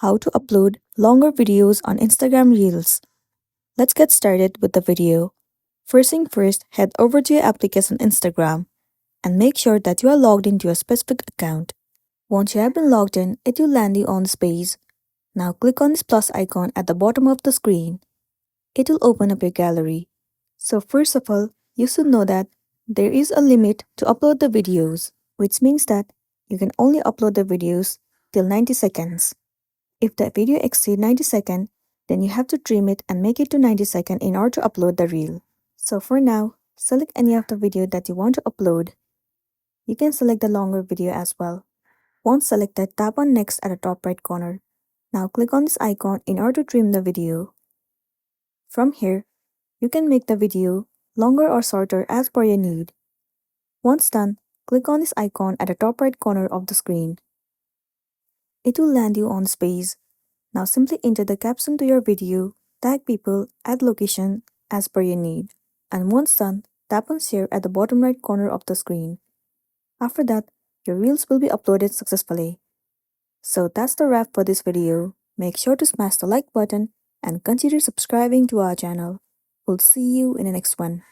how to upload longer videos on Instagram Reels. Let's get started with the video. First thing first, head over to your application Instagram and make sure that you are logged into a specific account. Once you have been logged in, it will land you on this page. Now click on this plus icon at the bottom of the screen. It will open up your gallery. So first of all, you should know that there is a limit to upload the videos, which means that you can only upload the videos till 90 seconds. If the video exceeds 90 seconds, then you have to trim it and make it to 90 seconds in order to upload the reel. So for now, select any of the video that you want to upload. You can select the longer video as well. Once selected, tap on next at the top right corner. Now click on this icon in order to trim the video. From here, you can make the video longer or shorter as per your need. Once done, click on this icon at the top right corner of the screen. It will land you on this page. Now simply enter the caption to your video, tag people, add location as per your need. And once done, tap on share at the bottom right corner of the screen. After that, your reels will be uploaded successfully. So that's the wrap for this video. Make sure to smash the like button and consider subscribing to our channel. We'll see you in the next one.